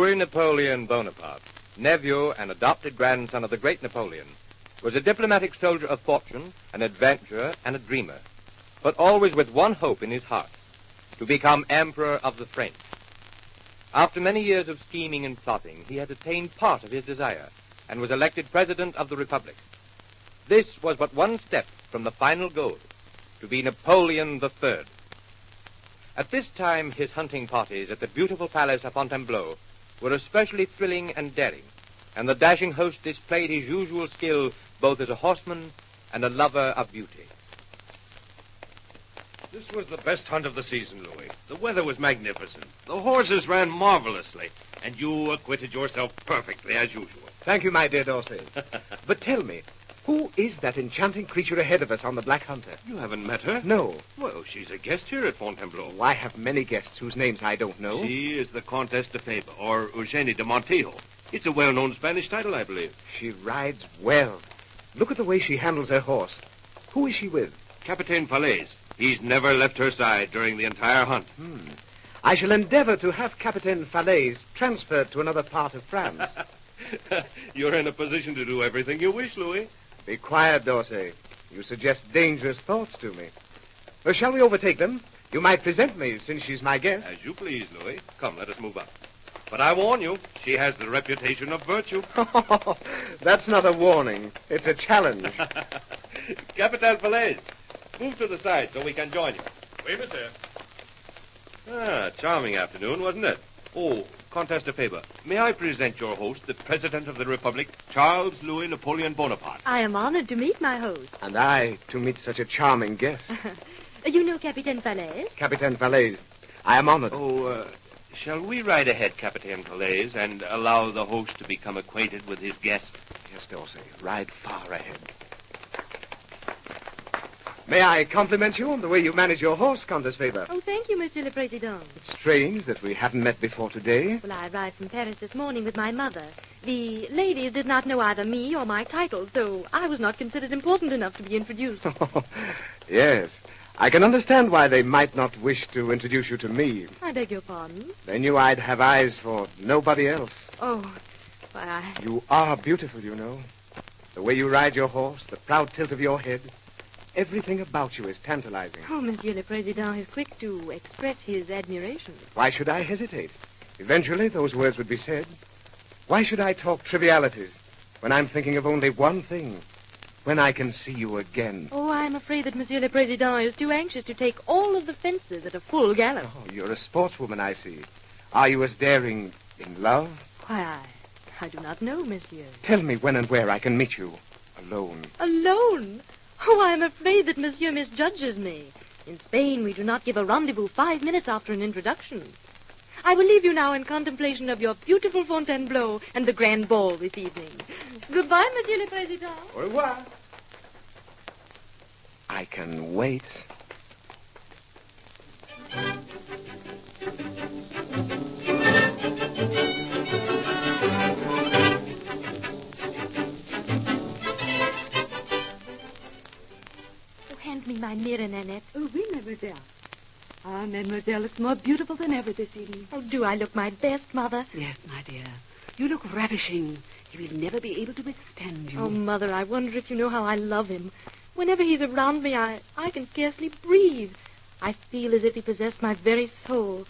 Louis-Napoleon Bonaparte, nephew and adopted grandson of the great Napoleon, was a diplomatic soldier of fortune, an adventurer, and a dreamer, but always with one hope in his heart, to become Emperor of the French. After many years of scheming and plotting, he had attained part of his desire and was elected President of the Republic. This was but one step from the final goal, to be Napoleon III. At this time, his hunting parties at the beautiful palace of Fontainebleau were especially thrilling and daring, and the dashing host displayed his usual skill both as a horseman and a lover of beauty. This was the best hunt of the season, Louis. The weather was magnificent. The horses ran marvelously, and you acquitted yourself perfectly, as usual. Thank you, my dear D'Orsay. But tell me, who is that enchanting creature ahead of us on the Black Hunter? You haven't met her? No. Well, she's a guest here at Fontainebleau. Oh, I have many guests whose names I don't know. She is the Comtesse de Fabre, or Eugenie de Montijo. It's a well-known Spanish title, I believe. She rides well. Look at the way she handles her horse. Who is she with? Capitaine Falaise. He's never left her side during the entire hunt. I shall endeavor to have Capitaine Falaise transferred to another part of France. You're in a position to do everything you wish, Louis. Be quiet, D'Orsay. You suggest dangerous thoughts to me. Well, shall we overtake them? You might present me, since she's my guest. As you please, Louis. Come, let us move up. But I warn you, she has the reputation of virtue. That's not a warning. It's a challenge. Capitaine Falaise, move to the side so we can join you. Oui, monsieur. Charming afternoon, wasn't it? Oh, Comtesse de Fabre, may I present your host, the President of the Republic, Charles Louis Napoleon Bonaparte? I am honored to meet my host. And I, to meet such a charming guest. You know Capitaine Falaise? Capitaine Falaise, I am honored. Shall we ride ahead, Capitaine Falaise, and allow the host to become acquainted with his guest? Yes, D'Orsay, ride far ahead. May I compliment you on the way you manage your horse, Comtesse Fabre? Oh, thank you, Monsieur le Président. It's strange that we haven't met before today. Well, I arrived from Paris this morning with my mother. The ladies did not know either me or my title, so I was not considered important enough to be introduced. Yes. I can understand why they might not wish to introduce you to me. I beg your pardon? They knew I'd have eyes for nobody else. Oh, why, You are beautiful, you know. The way you ride your horse, the proud tilt of your head, everything about you is tantalizing. Oh, Monsieur le Président is quick to express his admiration. Why should I hesitate? Eventually, those words would be said. Why should I talk trivialities when I'm thinking of only one thing? When I can see you again. Oh, I'm afraid that Monsieur le Président is too anxious to take all of the fences at a full gallop. Oh, you're a sportswoman, I see. Are you as daring in love? Why, I do not know, Monsieur. Tell me when and where I can meet you. Alone. Alone? Oh, I'm afraid that Monsieur misjudges me. In Spain, we do not give a rendezvous 5 minutes after an introduction. I will leave you now in contemplation of your beautiful Fontainebleau and the grand ball this evening. Goodbye, Monsieur le Président. Au revoir. I can wait. Hand me my mirror, Nanette. Oh, oui, mademoiselle. Ah, mademoiselle looks more beautiful than ever this evening. Oh, do I look my best, Mother? Yes, my dear. You look ravishing. He will never be able to withstand you. Oh, Mother, I wonder if you know how I love him. Whenever he's around me, I can scarcely breathe. I feel as if he possessed my very soul.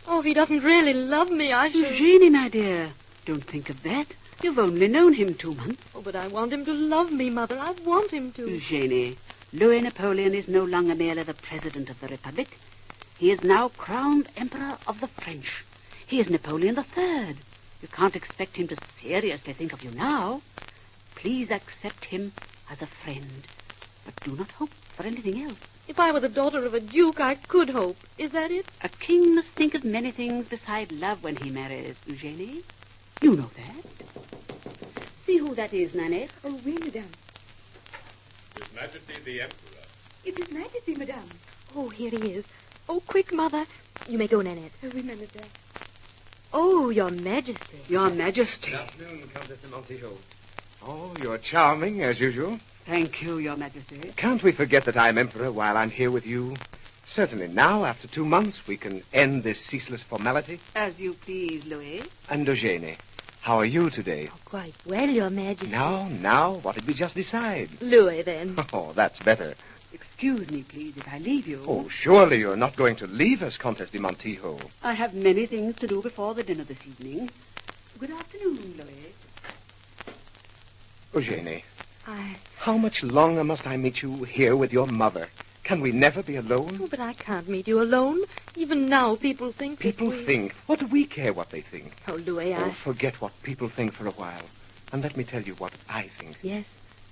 Oh, if he doesn't really love me, I shall... Eugenie, my dear, don't think of that. You've only known him 2 months. Oh, but I want him to love me, Mother. I want him to. Eugenie, Louis Napoleon is no longer merely the President of the Republic. He is now crowned Emperor of the French. He is Napoleon III. You can't expect him to seriously think of you now. Please accept him as a friend, but do not hope for anything else. If I were the daughter of a duke, I could hope. Is that it? A king must think of many things beside love when he marries, Eugenie. You know that. See who that is, Nanette. Oh, oui, madame. His Majesty the Emperor. It is Majesty, madame. Oh, here he is. Oh, quick, Mother. You may go, Nanette. Oh, oui, mademoiselle. Oh, Your Majesty. Your Majesty. Good afternoon, Countess de Montijo. Oh, you're charming, as usual. Thank you, Your Majesty. Can't we forget that I'm Emperor while I'm here with you? Certainly. Now, after 2 months, we can end this ceaseless formality. As you please, Louis. And Eugenie, how are you today? Oh, quite well, Your Majesty. Now, what did we just decide? Louis, then. Oh, that's better. Excuse me, please, if I leave you. Oh, surely you're not going to leave us, Comtesse de Montijo. I have many things to do before the dinner this evening. Good afternoon, Louis. Eugenie, how much longer must I meet you here with your mother? Can we never be alone? Oh, but I can't meet you alone. Even now, people think People that we... think. What do we care what they think? Oh, Louis, Oh, forget what people think for a while. And let me tell you what I think. Yes?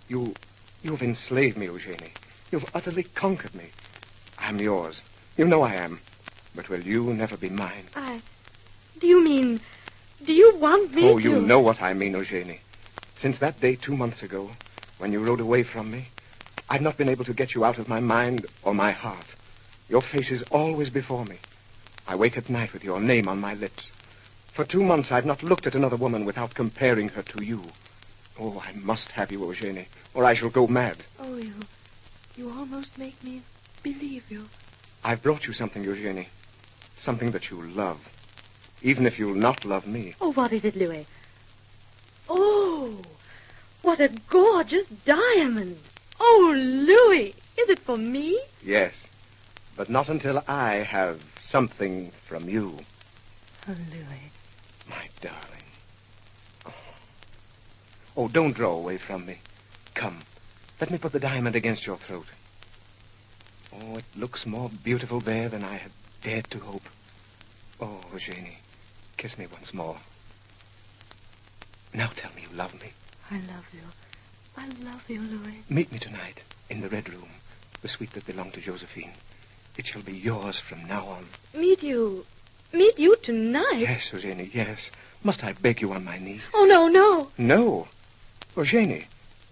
You've enslaved me, Eugenie. You've utterly conquered me. I'm yours. You know I am. But will you never be mine? Do you mean... Do you want me to... Oh, you know what I mean, Eugenie. Since that day 2 months ago, when you rode away from me, I've not been able to get you out of my mind or my heart. Your face is always before me. I wake at night with your name on my lips. For 2 months, I've not looked at another woman without comparing her to you. Oh, I must have you, Eugenie, or I shall go mad. Oh, you almost make me believe you. I've brought you something, Eugenie. Something that you love. Even if you'll not love me. Oh, what is it, Louis? Oh, what a gorgeous diamond. Oh, Louis, is it for me? Yes, but not until I have something from you. Oh, Louis. My darling. Oh, don't draw away from me. Come, let me put the diamond against your throat. Oh, it looks more beautiful there than I had dared to hope. Oh, Eugenie, kiss me once more. Now tell me you love me. I love you. I love you, Louis. Meet me tonight in the Red Room, the suite that belonged to Josephine. It shall be yours from now on. Meet you? Meet you tonight? Yes, Eugenie, yes. Must I beg you on my knees? Oh, no, no. No. Eugenie,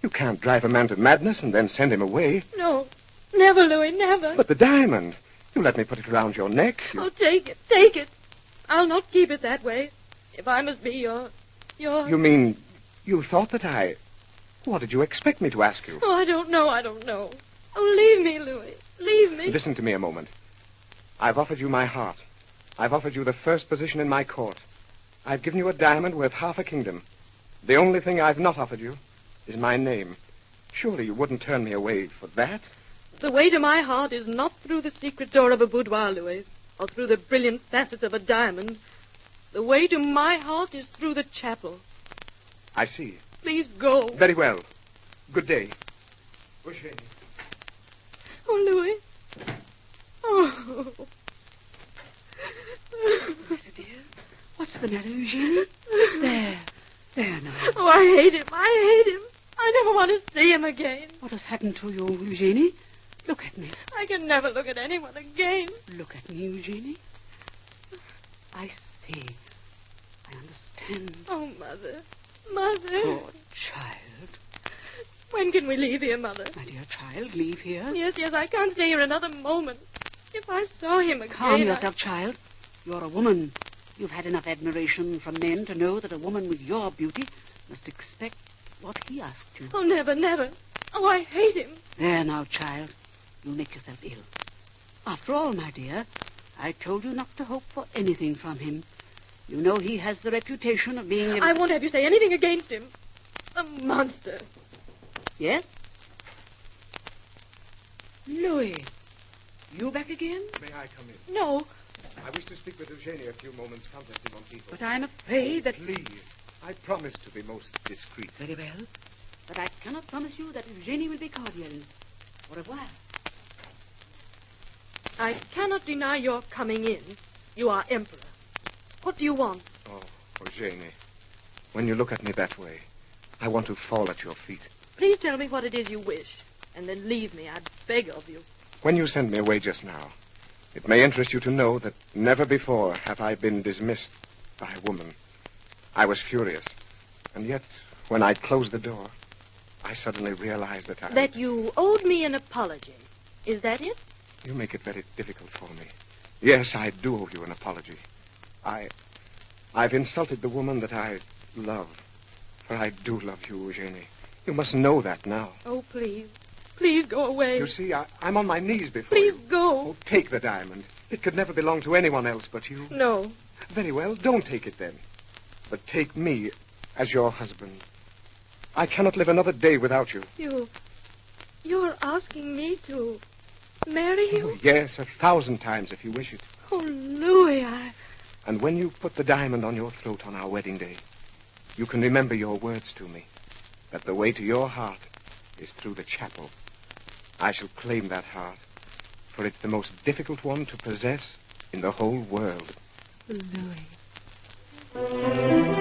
you can't drive a man to madness and then send him away. No. Never, Louis, never. But the diamond. You let me put it around your neck. Oh, take it, take it. I'll not keep it that way. If I must be your... You mean you thought that I... What did you expect me to ask you? Oh, I don't know. Oh, leave me, Louis. Leave me. Listen to me a moment. I've offered you my heart. I've offered you the first position in my court. I've given you a diamond worth half a kingdom. The only thing I've not offered you is my name. Surely you wouldn't turn me away for that? The way to my heart is not through the secret door of a boudoir, Louis, or through the brilliant facets of a diamond. The way to my heart is through the chapel. I see. Please go. Very well. Good day. Eugenie. Oh, Louis. Oh. Dear, what's the matter, Eugenie? There now. Oh, I hate him. I never want to see him again. What has happened to you, Eugenie? Look at me. I can never look at anyone again. Look at me, Eugenie. I see. I understand. Oh, Mother. Mother. Poor child. When can we leave here, Mother? My dear child, leave here. Yes, I can't stay here another moment. If I saw him again... Calm yourself, child. You're a woman. You've had enough admiration from men to know that a woman with your beauty must expect what he asked you. Oh, never, never. Oh, I hate him. There now, child. You'll make yourself ill. After all, my dear, I told you not to hope for anything from him. You know he has the reputation of being... I won't have you say anything against him. A monster. Yes? Louis, you back again? May I come in? No. I wish to speak with Eugenie a few moments, Countess de Montijo. But I'm afraid that... Please, I promise to be most discreet. Very well. But I cannot promise you that Eugenie will be cordial. Au revoir. I cannot deny your coming in. You are emperor. What do you want? Oh, Eugenie, when you look at me that way, I want to fall at your feet. Please tell me what it is you wish, and then leave me, I beg of you. When you sent me away just now, it may interest you to know that never before have I been dismissed by a woman. I was furious, and yet, when I closed the door, I suddenly realized that That you owed me an apology. Is that it? You make it very difficult for me. Yes, I do owe you an apology. I've insulted the woman that I love. For I do love you, Eugenie. You must know that now. Oh, please. Please go away. You see, I'm on my knees before Please you. go. Oh, take the diamond. It could never belong to anyone else but you. No. Very well, don't take it then. But take me as your husband. I cannot live another day without you. You're asking me to marry you? Oh, yes, 1,000 times if you wish it. Oh, Louis, And when you put the diamond on your throat on our wedding day, you can remember your words to me, that the way to your heart is through the chapel. I shall claim that heart, for it's the most difficult one to possess in the whole world. Louis.